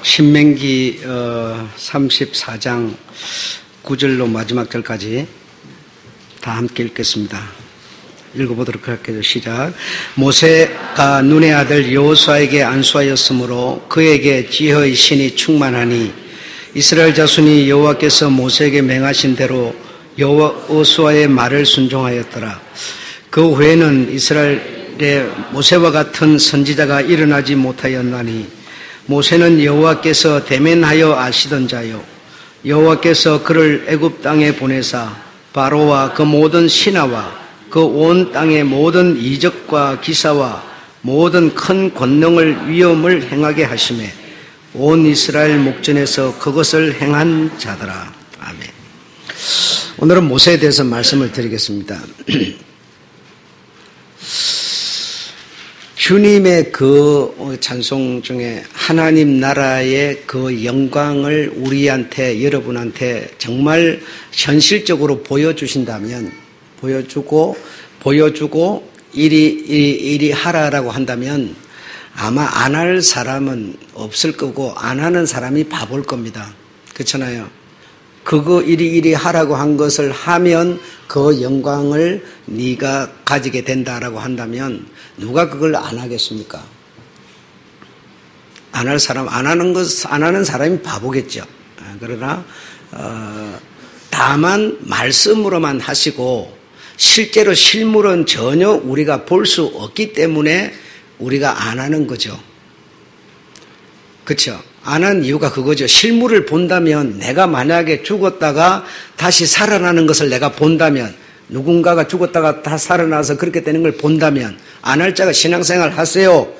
신명기 34장 9절로 마지막 절까지 다 함께 읽겠습니다. 읽어보도록 할게요. 시작. 모세가 눈의 아들 여호수아에게 안수하였으므로 그에게 지혜의 신이 충만하니 이스라엘 자손이 여호와께서 모세에게 맹하신 대로 여호수아의 말을 순종하였더라. 그 후에는 이스라엘에 모세와 같은 선지자가 일어나지 못하였나니 모세는 여호와께서 대면하여 아시던 자요 여호와께서 그를 애굽 땅에 보내사 바로와 그 모든 신하와 그 온 땅의 모든 이적과 기사와 모든 큰 권능을 위엄을 행하게 하시매 온 이스라엘 목전에서 그것을 행한 자더라. 아멘. 오늘은 모세에 대해서 말씀을 드리겠습니다. 주님의 그 찬송 중에 하나님 나라의 그 영광을 우리한테, 여러분한테 정말 현실적으로 보여주신다면, 보여주고 이리 하라라고 한다면 아마 안 할 사람은 없을 거고 안 하는 사람이 바보일 겁니다. 그렇잖아요. 그거 이리 하라고 한 것을 하면 그 영광을 네가 가지게 된다라고 한다면 누가 그걸 안 하겠습니까? 안 할 사람, 안 하는 사람이 바보겠죠. 그러나 다만 말씀으로만 하시고 실제로 실물은 전혀 우리가 볼 수 없기 때문에 우리가 안 하는 거죠. 그렇죠? 안 하는 이유가 그거죠. 실물을 본다면 내가 만약에 죽었다가 다시 살아나는 것을 내가 본다면, 누군가가 죽었다가 다 살아나서 그렇게 되는 걸 본다면 안 할 자가 신앙생활 하세요.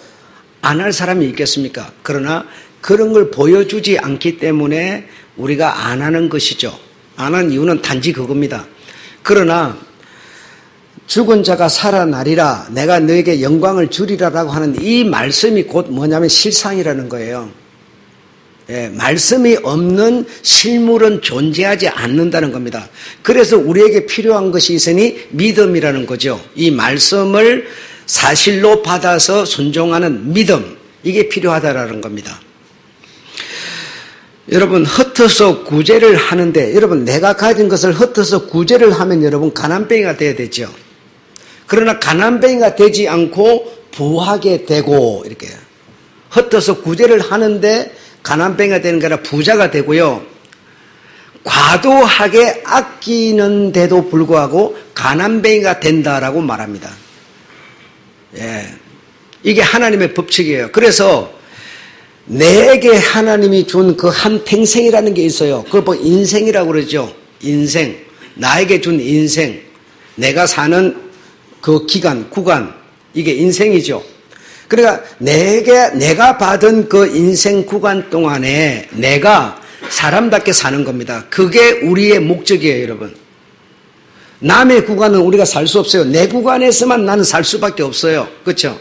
안 할 사람이 있겠습니까? 그러나 그런 걸 보여주지 않기 때문에 우리가 안 하는 것이죠. 안 하는 이유는 단지 그겁니다. 그러나 죽은 자가 살아나리라, 내가 너에게 영광을 주리라라고 하는 이 말씀이 곧 뭐냐면 실상이라는 거예요. 예, 말씀이 없는 실물은 존재하지 않는다는 겁니다. 그래서 우리에게 필요한 것이 있으니 믿음이라는 거죠. 이 말씀을 사실로 받아서 순종하는 믿음, 이게 필요하다라는 겁니다. 여러분, 흩어서 구제를 하는데, 여러분 내가 가진 것을 흩어서 구제를 하면 여러분 가난뱅이가 돼야 되죠. 그러나 가난뱅이가 되지 않고 부하게 되고, 이렇게 흩어서 구제를 하는데 가난뱅이가 되는 게 아니라 부자가 되고요. 과도하게 아끼는데도 불구하고 가난뱅이가 된다라고 말합니다. 예, 이게 하나님의 법칙이에요. 그래서 내게 하나님이 준 그 한 평생이라는 게 있어요. 그걸 뭐 인생이라고 그러죠. 인생. 나에게 준 인생. 내가 사는 그 기간, 구간. 이게 인생이죠. 그러니까 내가 받은 그 인생 구간 동안에 내가 사람답게 사는 겁니다. 그게 우리의 목적이에요, 여러분. 남의 구간은 우리가 살 수 없어요. 내 구간에서만 나는 살 수밖에 없어요. 그렇죠?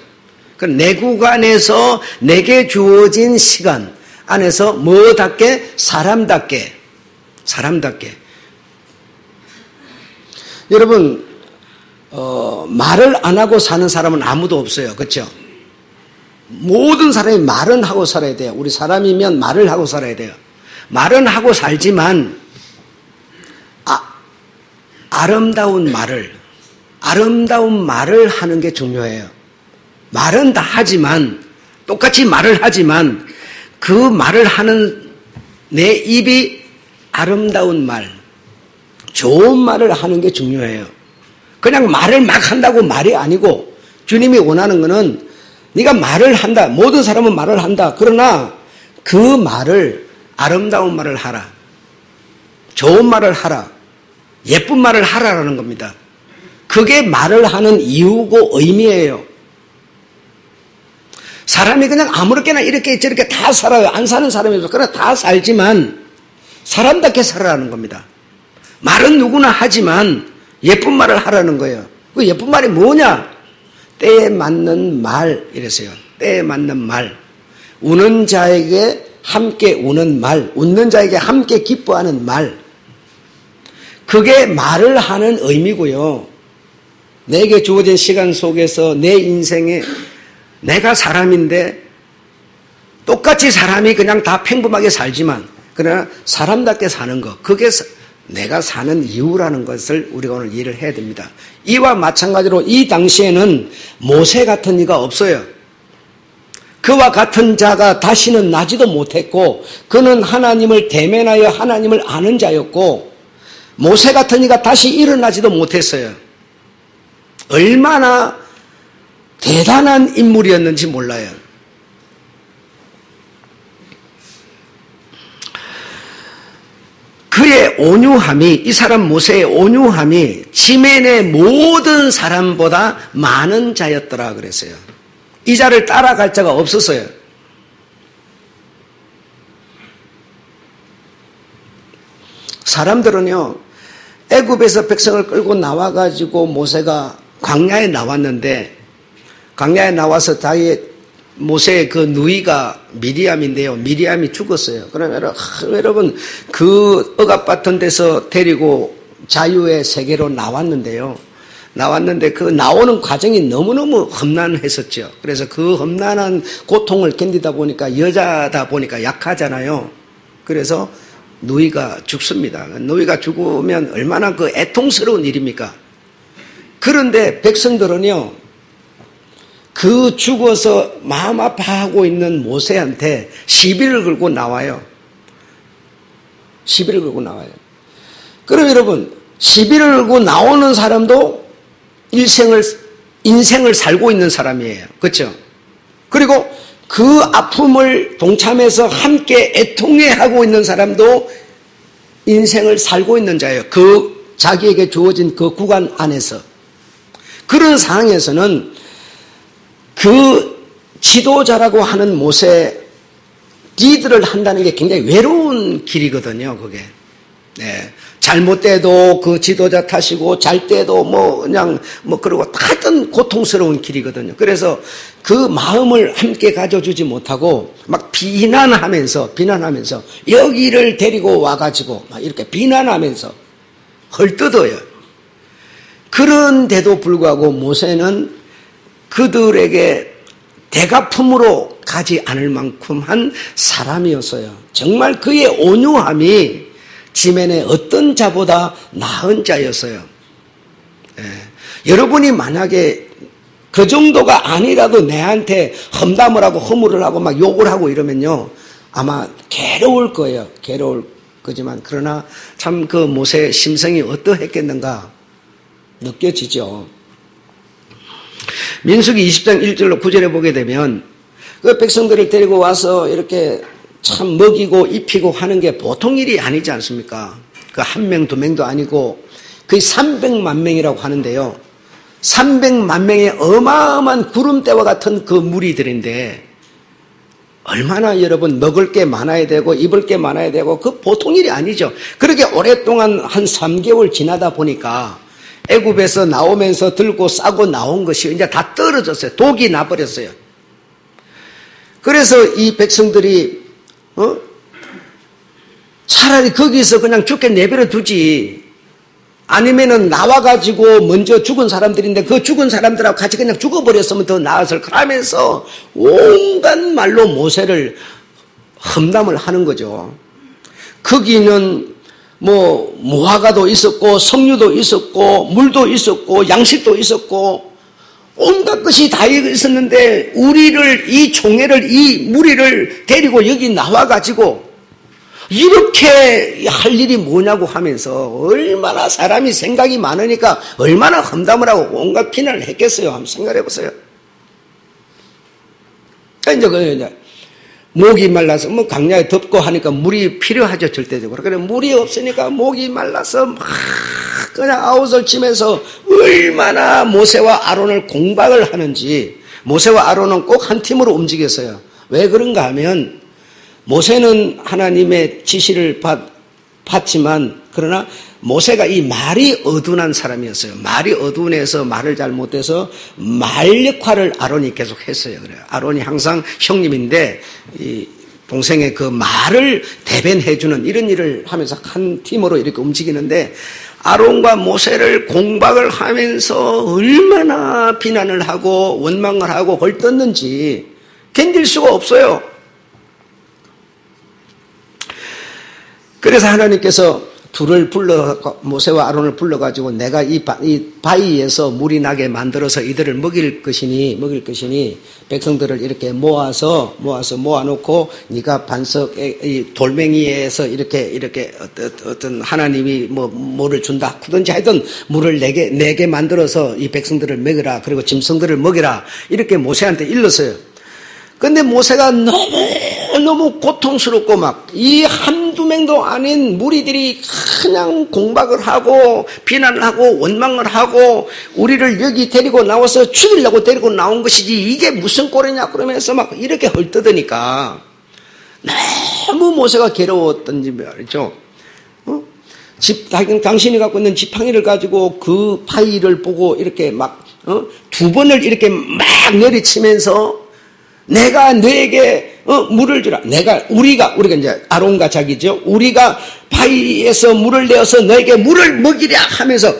내 구간에서 내게 주어진 시간 안에서 뭐답게? 사람답게. 여러분, 말을 안 하고 사는 사람은 아무도 없어요. 그렇죠? 모든 사람이 말은 하고 살아야 돼요. 우리 사람이면 말을 하고 살아야 돼요. 말은 하고 살지만 아름다운 말을 하는 게 중요해요. 말은 다 하지만, 똑같이 말을 하지만 그 말을 하는 내 입이 아름다운 말, 좋은 말을 하는 게 중요해요. 그냥 말을 막 한다고 말이 아니고, 주님이 원하는 거는 네가 말을 한다. 모든 사람은 말을 한다. 그러나 그 말을, 아름다운 말을 하라. 좋은 말을 하라. 예쁜 말을 하라라는 겁니다. 그게 말을 하는 이유고 의미예요. 사람이 그냥 아무렇게나 이렇게 저렇게 다 살아요. 안 사는 사람이 없어. 그러나 다 살지만 사람답게 살아라는 겁니다. 말은 누구나 하지만 예쁜 말을 하라는 거예요. 그 예쁜 말이 뭐냐? 때에 맞는 말, 이랬어요. 때에 맞는 말. 우는 자에게 함께 우는 말, 웃는 자에게 함께 기뻐하는 말, 그게 말을 하는 의미고요. 내게 주어진 시간 속에서 내 인생에 내가 사람인데 똑같이 사람이 그냥 다 평범하게 살지만 그러나 사람답게 사는 것, 그게 내가 사는 이유라는 것을 우리가 오늘 이해를 해야 됩니다. 이와 마찬가지로 이 당시에는 모세 같은 이가 없어요. 그와 같은 자가 다시는 나지도 못했고 그는 하나님을 대면하여 하나님을 아는 자였고 모세 같은 이가 다시 일어나지도 못했어요. 얼마나 대단한 인물이었는지 몰라요. 그의 온유함이, 이 사람 모세의 온유함이 지면의 모든 사람보다 많은 자였더라 그랬어요. 이 자를 따라갈 자가 없었어요. 사람들은요, 애굽에서 백성을 끌고 나와가지고 모세가 광야에 나왔는데, 광야에 나와서 모세의 그 누이가 미리암인데요. 미리암이 죽었어요. 그러면 여러분 그 억압받던 데서 데리고 자유의 세계로 나왔는데요. 나왔는데 그 나오는 과정이 너무너무 험난했었죠. 그래서 그 험난한 고통을 견디다 보니까 여자다 보니까 약하잖아요. 그래서 누이가 죽습니다. 누이가 죽으면 얼마나 그 애통스러운 일입니까? 그런데 백성들은요, 그 죽어서 마음 아파하고 있는 모세한테 시비를 걸고 나와요. 시비를 걸고 나와요. 그럼 여러분, 시비를 걸고 나오는 사람도 인생을 살고 있는 사람이에요. 그렇죠? 그리고 그 아픔을 동참해서 함께 애통해하고 있는 사람도 인생을 살고 있는 자예요. 그 자기에게 주어진 그 구간 안에서. 그런 상황에서는 그 지도자라고 하는 모세 리드를 한다는 게 굉장히 외로운 길이거든요, 그게. 네. 잘못 때도 그 지도자 탓이고, 잘 때도 그러고 하여튼 고통스러운 길이거든요. 그래서 그 마음을 함께 가져주지 못하고, 막 비난하면서, 여기를 데리고 와가지고, 막 이렇게 비난하면서 헐뜯어요. 그런데도 불구하고 모세는 그들에게 대가품으로 가지 않을 만큼 한 사람이었어요. 정말 그의 온유함이 지면의 어떤 자보다 나은 자였어요. 예. 여러분이 만약에 그 정도가 아니라도 내한테 험담을 하고 허물을 하고 막 욕을 하고 이러면요, 아마 괴로울 거예요. 괴로울 거지만, 그러나 참 그 모세의 심성이 어떠했겠는가 느껴지죠. 민수기 20장 1절로 9절에 보게 되면 그 백성들을 데리고 와서 이렇게 참 먹이고 입히고 하는 게 보통 일이 아니지 않습니까? 그 한 명, 두 명도 아니고 거의 300만 명이라고 하는데요. 300만 명의 어마어마한 구름대와 같은 그 무리들인데 얼마나 여러분 먹을 게 많아야 되고 입을 게 많아야 되고 그 보통 일이 아니죠. 그렇게 오랫동안 한 3개월 지나다 보니까 애굽에서 나오면서 들고 싸고 나온 것이 이제 다 떨어졌어요. 독이 나버렸어요. 그래서 이 백성들이 차라리 거기서 그냥 죽게 내버려 두지, 아니면은 나와가지고 먼저 죽은 사람들인데 그 죽은 사람들하고 같이 그냥 죽어버렸으면 더 나았을 거라면서 온갖 말로 모세를 험담을 하는 거죠. 거기는 무화과도 있었고 석류도 있었고 물도 있었고 양식도 있었고 온갖 것이 다 있었는데 이 총회를, 이 무리를 데리고 여기 나와가지고 이렇게 할 일이 뭐냐고 하면서 얼마나 사람이 생각이 많으니까 얼마나 험담을 하고 온갖 비난을 했겠어요. 한번 생각해 보세요. 이제 목이 말라서 강야에 덥고 하니까 물이 필요하죠, 절대적으로. 그래 물이 없으니까 목이 말라서 막 그냥 아웃을 치면서 얼마나 모세와 아론을 공박을 하는지. 모세와 아론은 꼭 한 팀으로 움직였어요. 왜 그런가 하면 모세는 하나님의 지시를 받지만 그러나 모세가 이 말이 어둔한 사람이었어요. 말이 어둔해서 말을 잘 못해서 말 역할을 아론이 계속 했어요. 그래요. 아론이 항상 형님인데 동생의 그 말을 대변해주는 이런 일을 하면서 한 팀으로 이렇게 움직이는데 아론과 모세를 공박을 하면서 얼마나 비난을 하고 원망을 하고 걸떴는지 견딜 수가 없어요. 그래서 하나님께서 모세와 아론을 불러가지고 내가 이 바위에서 물이 나게 만들어서 이들을 먹일 것이니 백성들을 이렇게 모아놓고 네가 반석의 이 돌멩이에서 이렇게 어떤 하나님이 뭐를 준다 하든지 하여튼 물을 내게 만들어서 이 백성들을 먹여라. 그리고 짐승들을 먹여라. 이렇게 모세한테 일렀어요. 근데 모세가 너무 고통스럽고 막 이 한두 명도 아닌 무리들이 그냥 공박을 하고 비난을 하고 원망을 하고 우리를 여기 데리고 나와서 죽이려고 데리고 나온 것이지 이게 무슨 꼴이냐 그러면서 막 이렇게 헐뜯으니까 너무 모세가 괴로웠던지 말이죠. 당신이 갖고 있는 지팡이를 가지고 그 바위를 보고 이렇게 막 두 번을 이렇게 막 내리치면서 내가 너에게 물을 주라. 우리가 이제 아론과 자기죠. 우리가 바위에서 물을 내어서 너에게 물을 먹이랴 하면서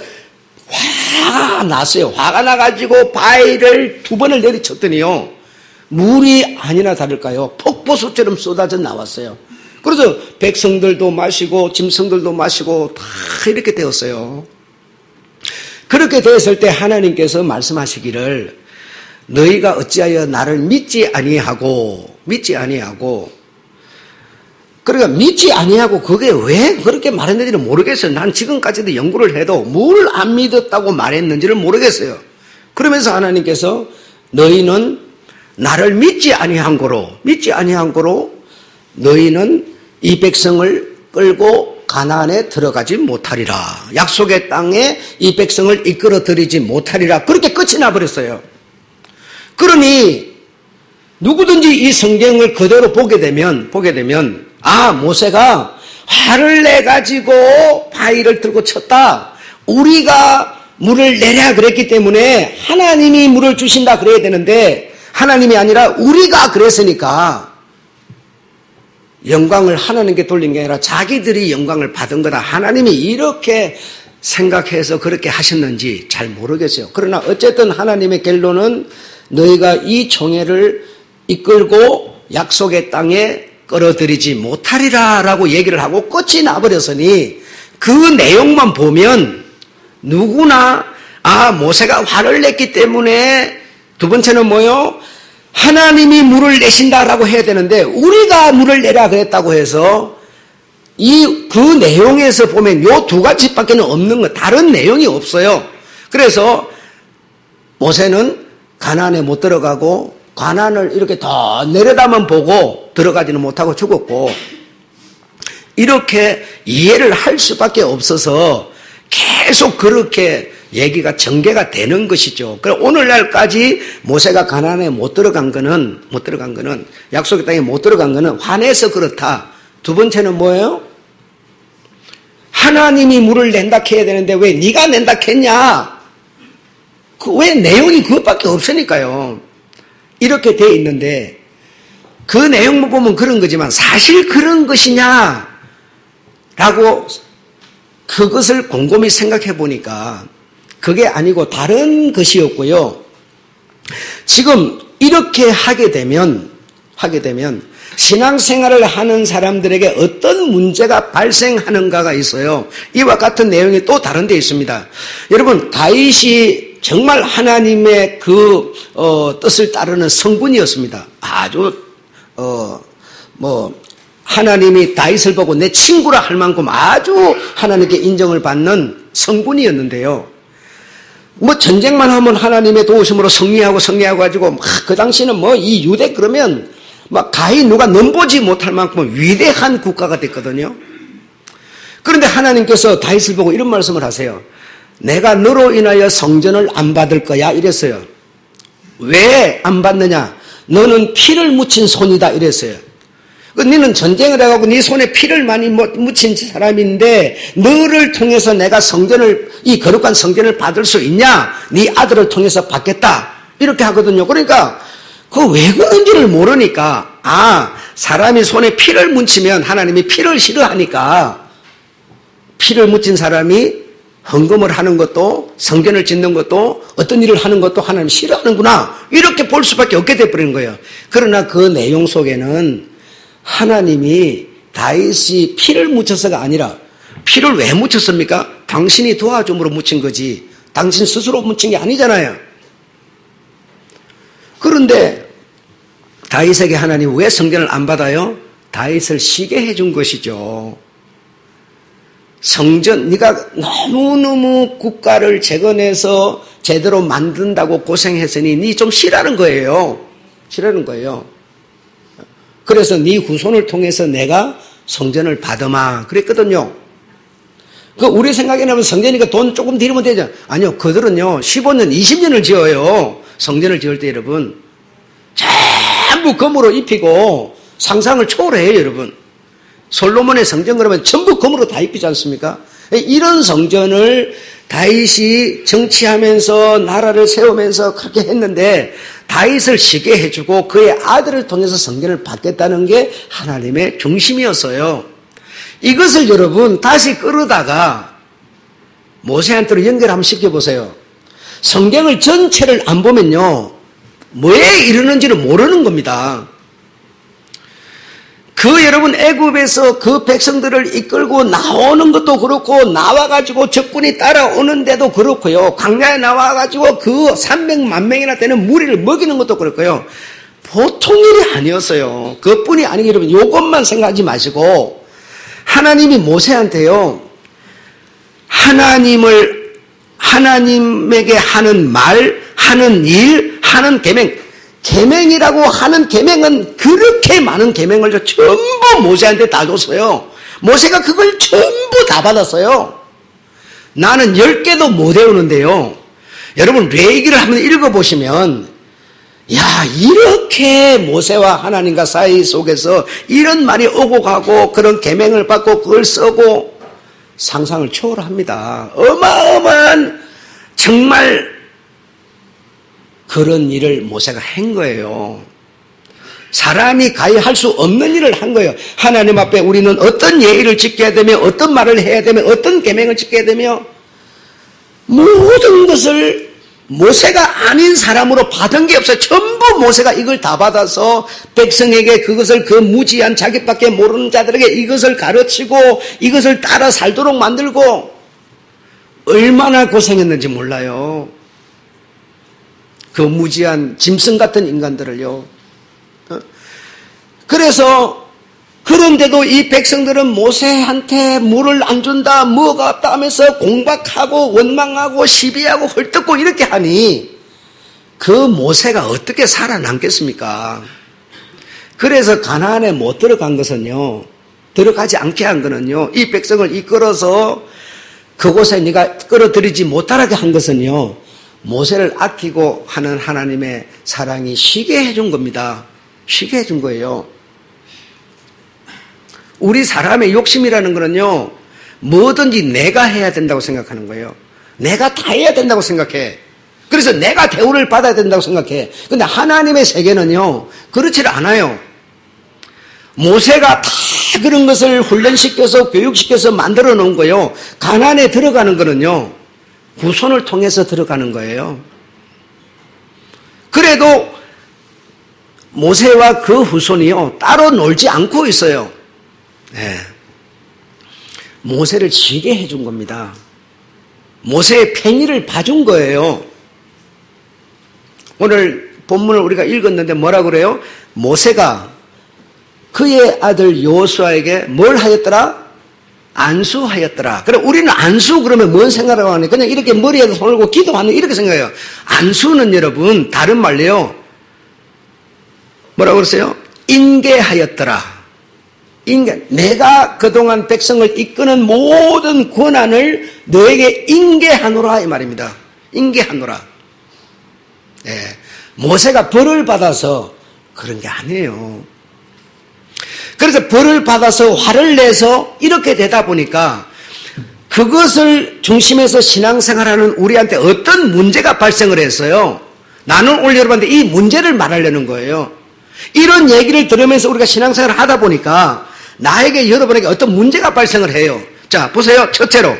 화가 났어요. 화가 나가지고 바위를 두 번을 내리쳤더니요. 물이 아니나 다를까요. 폭포수처럼 쏟아져 나왔어요. 그래서 백성들도 마시고 짐승들도 마시고 다 이렇게 되었어요. 그렇게 되었을 때 하나님께서 말씀하시기를 너희가 어찌하여 나를 믿지 아니하고 그러니까 믿지 아니하고 그게 왜 그렇게 말했는지는 모르겠어요. 난 지금까지도 연구를 해도 뭘 안 믿었다고 말했는지를 모르겠어요. 그러면서 하나님께서 너희는 나를 믿지 아니한 거로 너희는 이 백성을 끌고 가나안에 들어가지 못하리라. 약속의 땅에 이 백성을 이끌어 들이지 못하리라. 그렇게 끝이 나버렸어요. 그러니 누구든지 이 성경을 그대로 보게 되면 모세가 화를 내가지고 바위를 들고 쳤다. 우리가 물을 내랴 그랬기 때문에 하나님이 물을 주신다 그래야 되는데 하나님이 아니라 우리가 그랬으니까 영광을 하나님께 돌린 게 아니라 자기들이 영광을 받은 거다. 하나님이 이렇게 생각해서 그렇게 하셨는지 잘 모르겠어요. 그러나 어쨌든 하나님의 결론은 너희가 이 총회를 이끌고 약속의 땅에 끌어들이지 못하리라 라고 얘기를 하고 끝이 나버렸으니 그 내용만 보면 누구나 모세가 화를 냈기 때문에 두 번째는 뭐요? 하나님이 물을 내신다라고 해야 되는데 우리가 물을 내라 그랬다고 해서 그 내용에서 보면 요 두 가지밖에는 없는 거 다른 내용이 없어요. 그래서 모세는 가나안에 못 들어가고 가나안을 이렇게 더 내려다만 보고 들어가지는 못하고 죽었고 이렇게 이해를 할 수밖에 없어서 계속 그렇게 얘기가 전개가 되는 것이죠. 그럼 오늘날까지 모세가 가나안에 못 들어간 거는 약속의 땅에 못 들어간 거는 화내서 그렇다. 두 번째는 뭐예요? 하나님이 물을 낸다 해야 되는데 왜 네가 낸다 했냐? 왜 내용이 그것밖에 없으니까요. 이렇게 돼 있는데 그 내용만 보면 그런 거지만 사실 그런 것이냐라고 그것을 곰곰이 생각해 보니까 그게 아니고 다른 것이었고요. 지금 이렇게 하게 되면 신앙생활을 하는 사람들에게 어떤 문제가 발생하는가가 있어요. 이와 같은 내용이 또 다른 데 있습니다. 여러분, 다윗이 정말 하나님의 그 뜻을 따르는 성군이었습니다. 아주 하나님이 다윗을 보고 내 친구라 할 만큼 아주 하나님께 인정을 받는 성군이었는데요. 전쟁만 하면 하나님의 도우심으로 승리하고 가지고 그 당시는 이 유대 그러면 가히 누가 넘보지 못할 만큼 위대한 국가가 됐거든요. 그런데 하나님께서 다윗을 보고 이런 말씀을 하세요. 내가 너로 인하여 성전을 안 받을 거야 이랬어요. 왜 안 받느냐? 너는 피를 묻힌 손이다 이랬어요. 너는 전쟁을 해가지고 네 손에 피를 많이 묻힌 사람인데 너를 통해서 내가 이 거룩한 성전을 받을 수 있냐? 네 아들을 통해서 받겠다 이렇게 하거든요. 그러니까 그 왜 그런지를 모르니까, 사람이 손에 피를 묻히면 하나님이 피를 싫어하니까 피를 묻힌 사람이 헌금을 하는 것도 성전을 짓는 것도 어떤 일을 하는 것도 하나님 싫어하는구나, 이렇게 볼 수밖에 없게 돼버리는 거예요. 그러나 그 내용 속에는 하나님이 다윗이 피를 묻혀서가 아니라, 피를 왜 묻혔습니까? 당신이 도와줌으로 묻힌 거지 당신 스스로 묻힌 게 아니잖아요. 그런데 다윗에게 하나님 왜 성전을 안 받아요? 다윗을 쉬게 해준 것이죠. 성전, 네가 너무너무 국가를 재건해서 제대로 만든다고 고생했으니 네 좀 쉬라는 거예요. 쉬라는 거예요. 그래서 네 후손을 통해서 내가 성전을 받으마 그랬거든요. 우리 생각에는 성전이니까 돈 조금 들이면 되죠. 아니요, 그들은요 15년 20년을 지어요. 성전을 지을 때 여러분 전부 금으로 입히고 상상을 초월해요. 여러분, 솔로몬의 성전 그러면 전부 금으로 다 입히지 않습니까? 이런 성전을 다윗이 정치하면서 나라를 세우면서 그렇게 했는데 다윗을 쉬게 해주고 그의 아들을 통해서 성전을 받겠다는 게 하나님의 중심이었어요. 이것을 여러분 다시 끌어다가 모세한테로 연결 한번 시켜보세요. 성경을 전체를 안 보면요 뭐에 이르는지를 모르는 겁니다. 여러분 애굽에서 그 백성들을 이끌고 나오는 것도 그렇고, 나와가지고 적군이 따라오는데도 그렇고요, 광야에 나와가지고 그 300만 명이나 되는 무리를 먹이는 것도 그렇고요, 보통 일이 아니었어요. 그뿐이 아니고 여러분 이것만 생각하지 마시고, 하나님이 모세한테요 하나님에게 하는 말, 하는 일, 하는 계명이라고 하는 계명은 그렇게 많은 계명을 전부 모세한테 다 줬어요. 모세가 그걸 전부 다 받았어요. 나는 10개도 못 외우는데요, 여러분 레위기를 한번 읽어보시면 이렇게 모세와 하나님과 사이 속에서 이런 말이 오고 가고 그런 계명을 받고 그걸 쓰고 상상을 초월합니다. 어마어마한 정말 그런 일을 모세가 한 거예요. 사람이 가히 할 수 없는 일을 한 거예요. 하나님 앞에 우리는 어떤 예의를 지켜야 되며 어떤 말을 해야 되며 어떤 계명을 지켜야 되며 모든 것을 모세가 아닌 사람으로 받은 게 없어요. 전부 모세가 이걸 다 받아서 백성에게 그것을, 그 무지한 자기밖에 모르는 자들에게 이것을 가르치고 이것을 따라 살도록 만들고 얼마나 고생했는지 몰라요. 그 무지한 짐승 같은 인간들을요. 그래서 그런데도 이 백성들은 모세한테 물을 안 준다, 뭐가 없다 하면서 공박하고 원망하고 시비하고 헐뜯고 이렇게 하니 그 모세가 어떻게 살아남겠습니까? 그래서 가나안에 못 들어간 것은요, 들어가지 않게 한 거는요, 이 백성을 이끌어서 그곳에 네가 끌어들이지 못하게 한 것은요, 모세를 아끼고 하는 하나님의 사랑이 쉬게 해준 겁니다. 쉬게 해준 거예요. 우리 사람의 욕심이라는 거는요, 뭐든지 내가 해야 된다고 생각하는 거예요. 내가 다 해야 된다고 생각해. 그래서 내가 대우를 받아야 된다고 생각해. 근데 하나님의 세계는요, 그렇지 않아요. 모세가 다 그런 것을 훈련시켜서 교육시켜서 만들어 놓은 거예요. 가나안에 들어가는 거는요, 후손을 통해서 들어가는 거예요. 그래도 모세와 그 후손이요, 따로 놀지 않고 있어요. 네. 모세를 쉬게 해준 겁니다. 모세의 편의를 봐준 거예요. 오늘 본문을 우리가 읽었는데 뭐라고 그래요? 모세가 그의 아들 여호수아에게 뭘 하였더라? 안수하였더라. 그럼 우리는 안수 그러면 뭔 생각을 하니? 그냥 이렇게 머리에다 손을 얹고 기도하는 이렇게 생각해요. 안수는 여러분 다른 말로요, 뭐라고 그랬어요? 인계하였더라. 내가 그동안 백성을 이끄는 모든 권한을 너에게 인계하노라 이 말입니다. 인계하노라. 네. 모세가 벌을 받아서 그런 게 아니에요. 그래서 벌을 받아서 화를 내서 이렇게 되다 보니까 그것을 중심에서 신앙생활하는 우리한테 어떤 문제가 발생을 했어요? 나는 오늘 여러분한테 이 문제를 말하려는 거예요. 이런 얘기를 들으면서 우리가 신앙생활을 하다 보니까 나에게 여러분에게 어떤 문제가 발생을 해요. 자, 보세요. 첫째로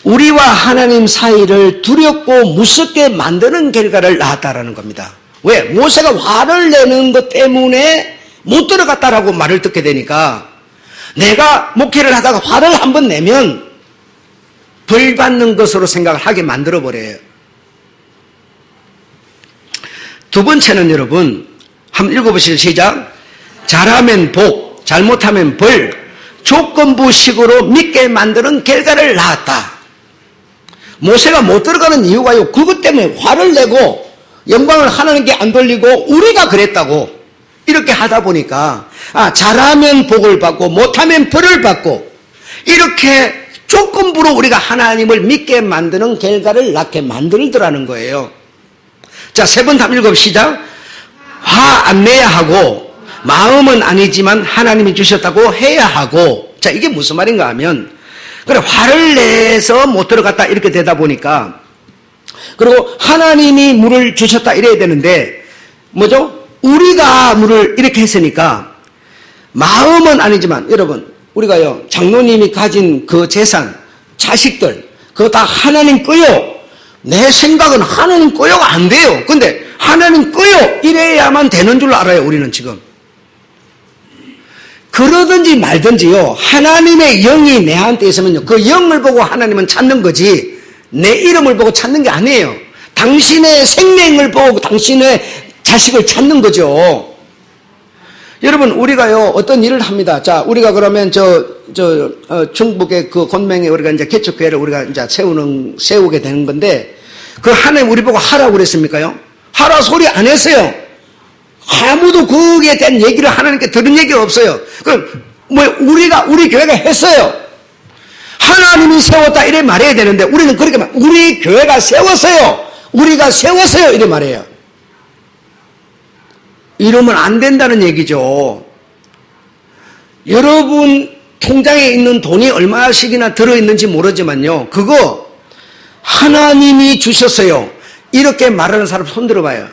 우리와 하나님 사이를 두렵고 무섭게 만드는 결과를 낳았다라는 겁니다. 왜? 모세가 화를 내는 것 때문에 못 들어갔다라고 말을 듣게 되니까 내가 목회를 하다가 화를 한번 내면 벌 받는 것으로 생각을 하게 만들어버려요. 두 번째는 여러분, 한번 읽어보시죠. 시작. 잘하면 복, 잘못하면 벌, 조건부식으로 믿게 만드는 결과를 낳았다. 모세가 못 들어가는 이유가요, 그것 때문에 화를 내고 영광을 하나님께 안 돌리고 우리가 그랬다고 이렇게 하다 보니까 잘하면 복을 받고 못하면 벌을 받고 이렇게 조건부로 우리가 하나님을 믿게 만드는 결과를 낳게 만들더라는 거예요. 자, 세 번 한번 읽읍시다. 화 안 내야 하고 마음은 아니지만 하나님이 주셨다고 해야 하고. 자, 이게 무슨 말인가 하면 그래, 화를 내서 못 들어갔다 이렇게 되다 보니까 그리고 하나님이 물을 주셨다 이래야 되는데 뭐죠? 우리가 물을 이렇게 했으니까 마음은 아니지만 여러분 우리가요 장로님이 가진 그 재산 자식들 그거 다 하나님 거요. 내 생각은 하나님 거요가 안 돼요. 근데 하나님 거요 이래야만 되는 줄 알아요. 우리는 지금 그러든지 말든지요 하나님의 영이 내한테 있으면요 그 영을 보고 하나님은 찾는 거지 내 이름을 보고 찾는 게 아니에요. 당신의 생명을 보고 당신의 자식을 찾는 거죠. 여러분 우리가요 어떤 일을 합니다. 자, 우리가 그러면 중국의 그 권명에 우리가 이제 개척교회를 우리가 이제 세우게 되는 건데 그 하나님 우리 보고 하라고 그랬습니까요? 하라 소리 안 했어요. 아무도 거기에 대한 얘기를 하나님께 들은 얘기가 없어요. 그럼 우리 교회가 했어요. 하나님이 세웠다 이래 말해야 되는데 우리는 그렇게 우리 교회가 세웠어요. 우리가 세웠어요 이래 말해요. 이러면 안 된다는 얘기죠. 여러분 통장에 있는 돈이 얼마씩이나 들어있는지 모르지만요 그거 하나님이 주셨어요 이렇게 말하는 사람 손 들어봐요.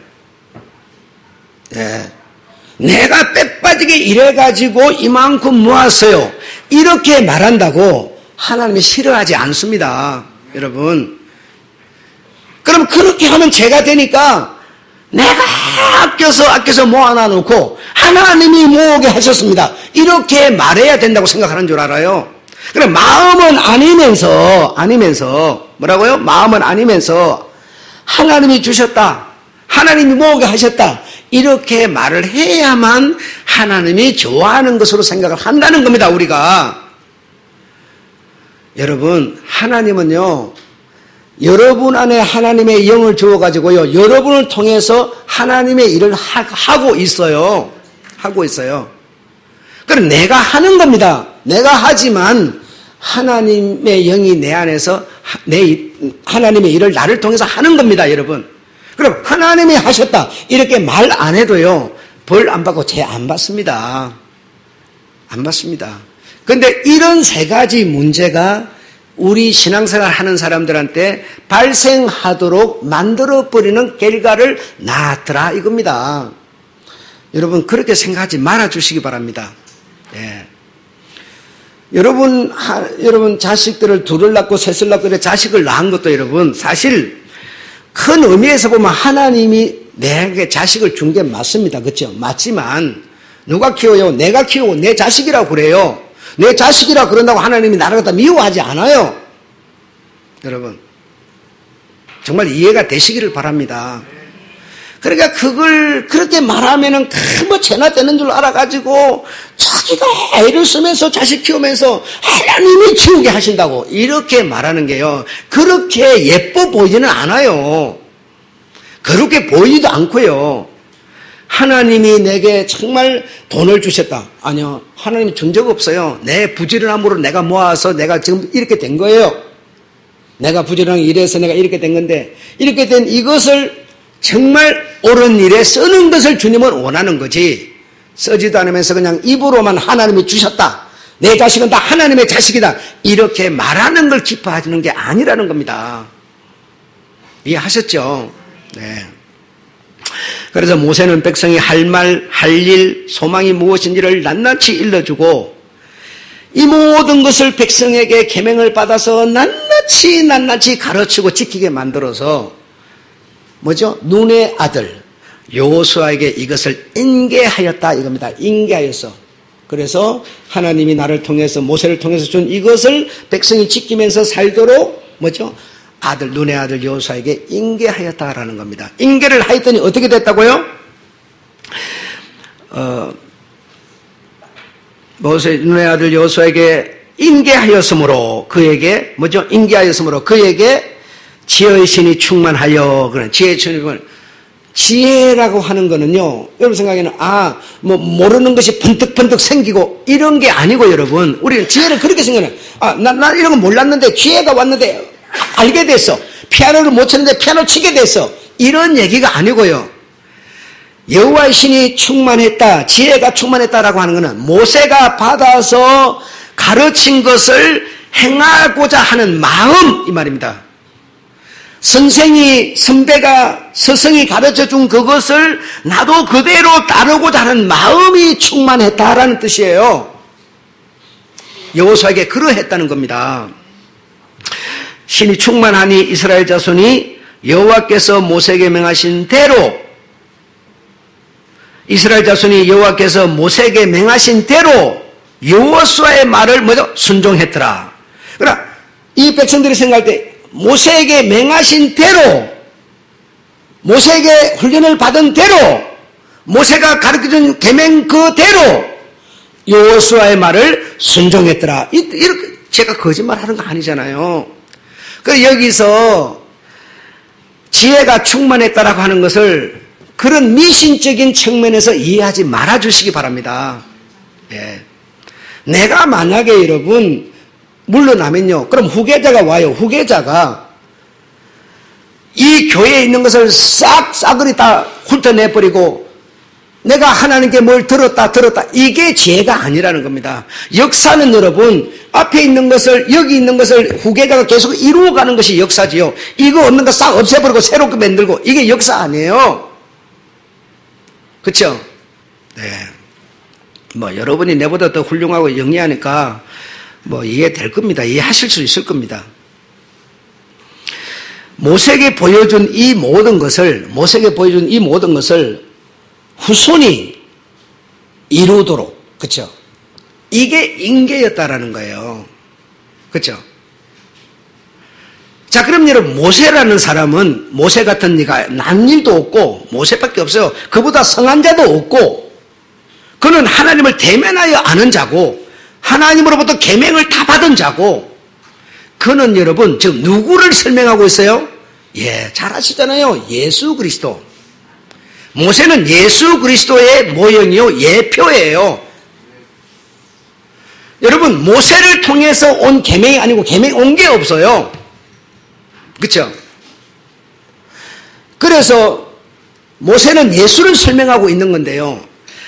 네. 내가 빼빠지게 일해가지고 이만큼 모았어요 이렇게 말한다고 하나님이 싫어하지 않습니다. 여러분 그럼 그렇게 하면 죄가 되니까 내가 아껴서 모아놔 놓고 하나님이 모으게 하셨습니다 이렇게 말해야 된다고 생각하는 줄 알아요. 그럼 마음은 아니면서 뭐라고요? 마음은 아니면서 하나님이 주셨다 하나님이 모으게 하셨다 이렇게 말을 해야만 하나님이 좋아하는 것으로 생각을 한다는 겁니다. 우리가 여러분 하나님은요 여러분 안에 하나님의 영을 주어가지고요 여러분을 통해서 하나님의 일을 하고 있어요. 그럼 내가 하는 겁니다. 내가 하지만 하나님의 영이 내 안에서 하나님의 일을 나를 통해서 하는 겁니다. 여러분 그럼 하나님이 하셨다 이렇게 말 안 해도요 벌 안 받고 죄 안 받습니다. 안 받습니다. 그런데 이런 세 가지 문제가 우리 신앙생활 하는 사람들한테 발생하도록 만들어버리는 결과를 낳았더라 이겁니다. 여러분 그렇게 생각하지 말아주시기 바랍니다. 예. 여러분 자식들을 둘을 낳고 셋을 낳고 자식을 낳은 것도 여러분 사실 큰 의미에서 보면 하나님이 내게 자식을 준 게 맞습니다. 그렇죠? 맞지만 누가 키워요? 내가 키우고 내 자식이라고 그래요. 내 자식이라 그런다고 하나님이 나를 갖다 미워하지 않아요. 여러분 정말 이해가 되시기를 바랍니다. 그러니까 그걸 그렇게 말하면은 뭐 죄나 되는 줄 알아가지고 자기가 애를 쓰면서 자식 키우면서 하나님이 키우게 하신다고 이렇게 말하는 게요 그렇게 예뻐 보이지는 않아요. 그렇게 보이지도 않고요. 하나님이 내게 정말 돈을 주셨다. 아니요. 하나님이 준 적 없어요. 내 부지런함으로 내가 모아서 내가 지금 이렇게 된 거예요. 내가 부지런하게 일해서 내가 이렇게 된 건데 이렇게 된 이것을 정말 옳은 일에 쓰는 것을 주님은 원하는 거지 쓰지도 않으면서 그냥 입으로만 하나님이 주셨다. 내 자식은 다 하나님의 자식이다. 이렇게 말하는 걸 기뻐하시는 게 아니라는 겁니다. 이해하셨죠? 네. 그래서 모세는 백성이 할 말, 할 일, 소망이 무엇인지를 낱낱이 일러주고 이 모든 것을 백성에게 계명을 받아서 낱낱이 가르치고 지키게 만들어서 뭐죠? 눈의 아들 여호수아에게 이것을 인계하였다 이겁니다. 인계하였어. 그래서 하나님이 나를 통해서 모세를 통해서 준 이것을 백성이 지키면서 살도록 뭐죠? 아들 눈의 아들 여호수아에게 인계하였다라는 겁니다. 인계를 하였더니 어떻게 됐다고요? 모세 눈의 아들 여호수아에게 인계하였으므로 그에게 뭐죠? 인계하였으므로 그에게 지혜의 신이 충만하여 그런 지혜의 신이 지혜라고 하는 거는요. 여러분 생각에는 뭐 모르는 것이 번뜩번뜩 생기고 이런 게 아니고 여러분 우리는 지혜를 그렇게 생각해요. 나 이런 거 몰랐는데 기회가 왔는데 알게 됐어. 피아노를 못 치는데 피아노 치게 됐어. 이런 얘기가 아니고요. 여호와의 신이 충만했다. 지혜가 충만했다라고 하는 것은 모세가 받아서 가르친 것을 행하고자 하는 마음 이 말입니다. 선배가 스승이 가르쳐준 그것을 나도 그대로 따르고자 하는 마음이 충만했다라는 뜻이에요. 여호수아에게 그러했다는 겁니다. 신이 충만하니 이스라엘 자손이 여호와께서 모세에게 명하신 대로 여호수아의 말을 뭐죠? 순종했더라. 그러나 이 백성들이 생각할 때 모세에게 맹하신 대로 모세에게 훈련을 받은 대로 모세가 가르쳐준 계명 그대로 여호수아의 말을 순종했더라. 이렇게 제가 거짓말하는 거 아니잖아요. 그래서 여기서 지혜가 충만했다라고 하는 것을 그런 미신적인 측면에서 이해하지 말아주시기 바랍니다. 예. 내가 만약에 여러분 물러나면요. 그럼 후계자가 와요. 후계자가 이 교회에 있는 것을 싸그리 다 훑어내버리고 내가 하나님께 뭘 들었다 이게 지혜가 아니라는 겁니다. 역사는 여러분 앞에 있는 것을 여기 있는 것을 후계자가 계속 이루어가는 것이 역사지요. 이거 없는 거 싹 없애버리고 새롭게 만들고 이게 역사 아니에요. 그렇죠? 네. 뭐 여러분이 내보다 더 훌륭하고 영리하니까 뭐 이해될 겁니다. 이해하실 수 있을 겁니다. 모세에게 보여준 이 모든 것을 후손이 이루도록, 그렇죠? 이게 인계였다라는 거예요. 그렇죠? 자, 그럼 여러분 모세라는 사람은 모세 같은 이가 난 일도 없고 모세밖에 없어요. 그보다 성한 자도 없고 그는 하나님을 대면하여 아는 자고 하나님으로부터 계명을 다 받은 자고 그는 여러분 지금 누구를 설명하고 있어요? 예, 잘 아시잖아요. 예수 그리스도. 모세는 예수 그리스도의 모형이요 예표예요. 여러분 모세를 통해서 온 계명이 아니고 계명이 온 게 없어요. 그렇죠? 그래서 모세는 예수를 설명하고 있는 건데요.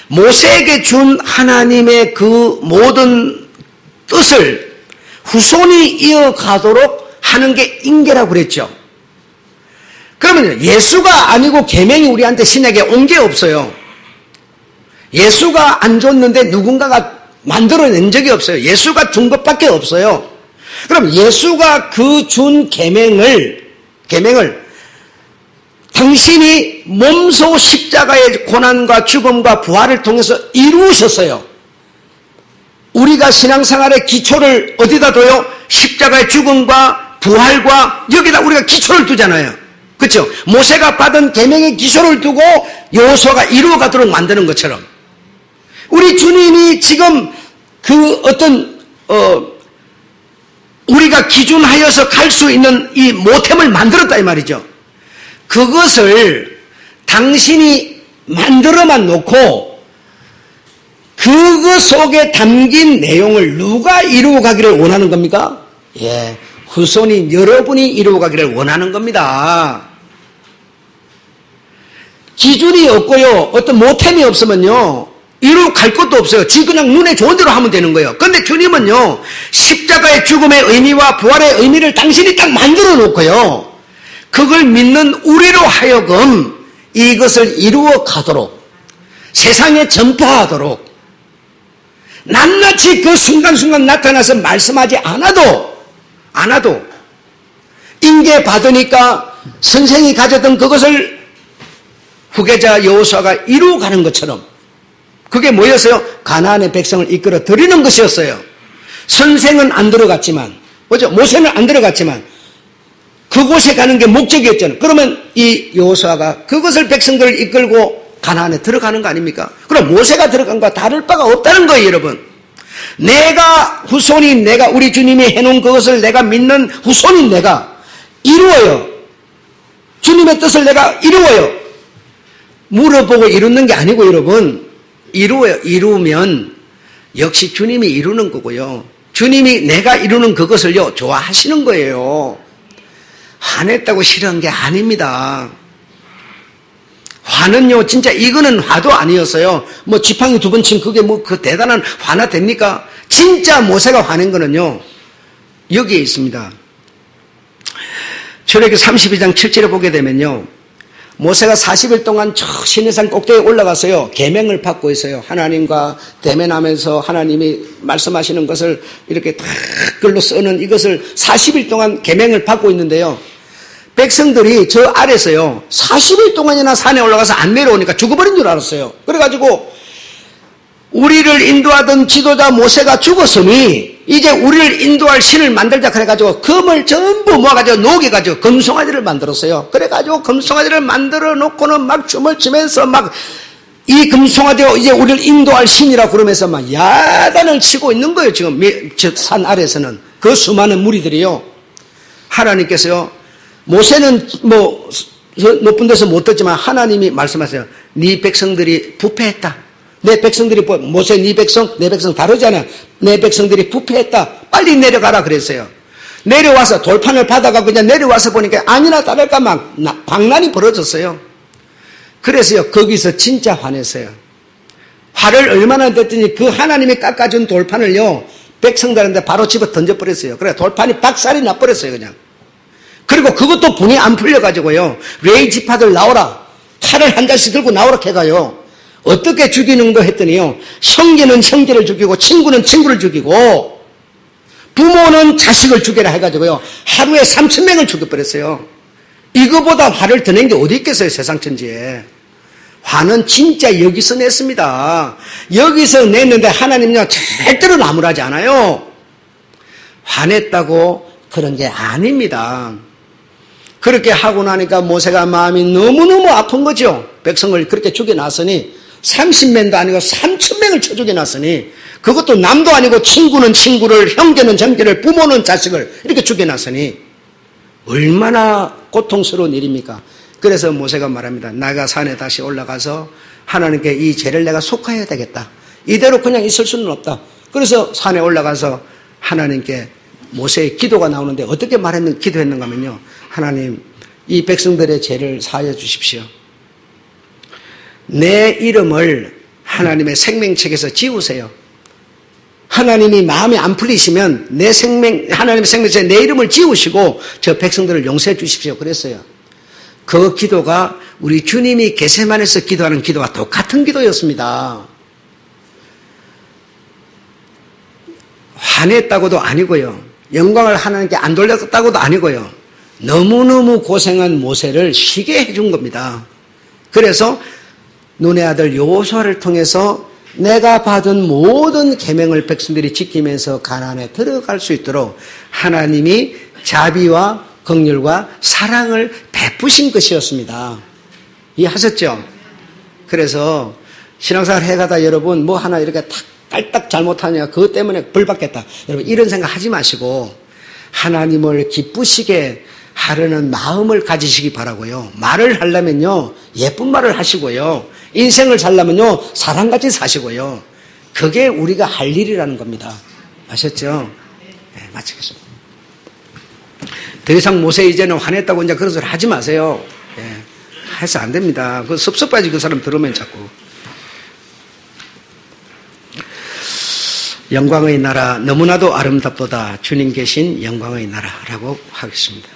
모세에게 준 하나님의 그 모든 뜻을 후손이 이어가도록 하는 게 인계라고 그랬죠. 그러면 예수가 아니고 계명이 우리한테 신약에 온 게 없어요. 예수가 안 줬는데 누군가가 만들어낸 적이 없어요. 예수가 준 것밖에 없어요. 그럼 예수가 그 준 계명을 당신이 몸소 십자가의 고난과 죽음과 부활을 통해서 이루셨어요. 우리가 신앙생활의 기초를 어디다 둬요? 십자가의 죽음과 부활과 여기다 우리가 기초를 두잖아요. 그렇죠? 모세가 받은 계명의 기초를 두고 여호수아가 이루어가도록 만드는 것처럼 우리 주님이 지금 그 어떤 우리가 기준하여서 갈 수 있는 이 모템을 만들었다 이 말이죠. 그것을 당신이 만들어만 놓고 그것 속에 담긴 내용을 누가 이루어가기를 원하는 겁니까? 예, 후손이 여러분이 이루어가기를 원하는 겁니다. 기준이 없고요. 어떤 모템이 없으면요. 이루어갈 것도 없어요. 지 그냥 눈에 좋은 대로 하면 되는 거예요. 그런데 주님은요. 십자가의 죽음의 의미와 부활의 의미를 당신이 딱 만들어 놓고요. 그걸 믿는 우리로 하여금 이것을 이루어 가도록 세상에 전파하도록 낱낱이 그 순간순간 나타나서 말씀하지 않아도 인계 받으니까 선생이 가졌던 그것을 후계자 여호수아가 이루어가는 것처럼 그게 뭐였어요? 가나안의 백성을 이끌어 들이는 것이었어요. 선생은 안 들어갔지만, 뭐죠? 모세는 안 들어갔지만 그곳에 가는 게 목적이었잖아요. 그러면 이 여호수아가 그것을 백성들을 이끌고 가나안에 들어가는 거 아닙니까? 그럼 모세가 들어간 것과 다를 바가 없다는 거예요, 여러분. 내가 후손인 내가 우리 주님이 해놓은 그것을 내가 믿는 후손인 내가 이루어요. 주님의 뜻을 내가 이루어요. 물어보고 이루는 게 아니고 여러분 이루어요. 이루면 역시 주님이 이루는 거고요. 주님이 내가 이루는 그것을요 좋아하시는 거예요. 화냈다고 싫어한 게 아닙니다. 화는요 진짜 이거는 화도 아니었어요. 뭐 지팡이 2번 친 그게 뭐 그 대단한 화나 됩니까? 진짜 모세가 화낸 거는요 여기에 있습니다. 출애굽기 32장 7절에 보게 되면요 모세가 40일 동안 저 시내산 꼭대기에 올라가서요 계명을 받고 있어요. 하나님과 대면하면서 하나님이 말씀하시는 것을 이렇게 다 글로 쓰는 이것을 40일 동안 계명을 받고 있는데요. 백성들이 저 아래서요 40일 동안이나 산에 올라가서 안 내려오니까 죽어버린 줄 알았어요. 그래가지고 우리를 인도하던 지도자 모세가 죽었으니 이제 우리를 인도할 신을 만들자 그래가지고 금을 전부 모아가지고 녹여가지고 금송아지를 만들었어요. 그래가지고 금송아지를 만들어 놓고는 막 춤을 추면서 막 이 금송아지가 이제 우리를 인도할 신이라 그러면서 막 야단을 치고 있는 거예요. 지금 저 산 아래에서는 그 수많은 무리들이요. 하나님께서요 모세는 뭐 높은 데서 못 듣지만 하나님이 말씀하세요. 네 백성들이 부패했다. 내 백성들이 모세 네 백성 내 백성 다르잖아. 내 백성들이 부패했다. 빨리 내려가라 그랬어요. 내려와서 돌판을 받아가 그냥 내려와서 보니까 아니나 다를까 막 광란이 벌어졌어요. 그래서요 거기서 진짜 화냈어요. 화를 얼마나 냈더니 그 하나님이 깎아준 돌판을요 백성들한테 바로 집어 던져버렸어요. 그래 돌판이 박살이 나버렸어요 그냥. 그리고 그것도 분이 안 풀려가지고요 레위 지파들 나오라 칼을 한 잔씩 들고 나오라 해가요 어떻게 죽이는 거 했더니요 형제는 형제를 죽이고 친구는 친구를 죽이고 부모는 자식을 죽여라 해가지고요 하루에 3,000명을 죽여버렸어요. 이거보다 화를 더 낸 게 어디 있겠어요 세상 천지에. 화는 진짜 여기서 냈습니다. 여기서 냈는데 하나님은요 절대로 나무라지 않아요. 화냈다고 그런 게 아닙니다. 그렇게 하고 나니까 모세가 마음이 너무너무 아픈 거죠. 백성을 그렇게 죽여놨으니 30명도 아니고 3,000명을 쳐 죽여놨으니 그것도 남도 아니고 친구는 친구를 형제는 형제를 부모는 자식을 이렇게 죽여놨으니 얼마나 고통스러운 일입니까? 그래서 모세가 말합니다. 내가 산에 다시 올라가서 하나님께 이 죄를 내가 속하여야 되겠다. 이대로 그냥 있을 수는 없다. 그래서 산에 올라가서 하나님께 모세의 기도가 나오는데 어떻게 기도했는가 하면요. 하나님 이 백성들의 죄를 사하여 주십시오. 내 이름을 하나님의 생명책에서 지우세요. 하나님이 마음이 안 풀리시면 하나님의 생명책에 내 이름을 지우시고 저 백성들을 용서해 주십시오. 그랬어요. 그 기도가 우리 주님이 겟세마네에서 기도하는 기도와 똑같은 기도였습니다. 화냈다고도 아니고요. 영광을 하나님께 안 돌렸다고도 아니고요. 너무너무 고생한 모세를 쉬게 해준 겁니다. 그래서 눈의 아들 여호수아를 통해서 내가 받은 모든 계명을 백성들이 지키면서 가나안에 들어갈 수 있도록 하나님이 자비와 긍휼과 사랑을 베푸신 것이었습니다. 이해하셨죠? 그래서 신앙생활 해가다 여러분 뭐 하나 이렇게 딸딱 잘못하냐 그것 때문에 벌 받겠다. 여러분 이런 생각 하지 마시고 하나님을 기쁘시게 하려는 마음을 가지시기 바라고요. 말을 하려면요 예쁜 말을 하시고요. 인생을 살려면요 사랑같이 사시고요. 그게 우리가 할 일이라는 겁니다. 아셨죠? 네, 마치겠습니다. 더 이상 모세 이제는 화냈다고 이제 그런 소리 하지 마세요. 네, 해서 안 됩니다. 그 섭섭하지 그 사람 들으면 자꾸. 영광의 나라 너무나도 아름답도다 주님 계신 영광의 나라라고 하겠습니다.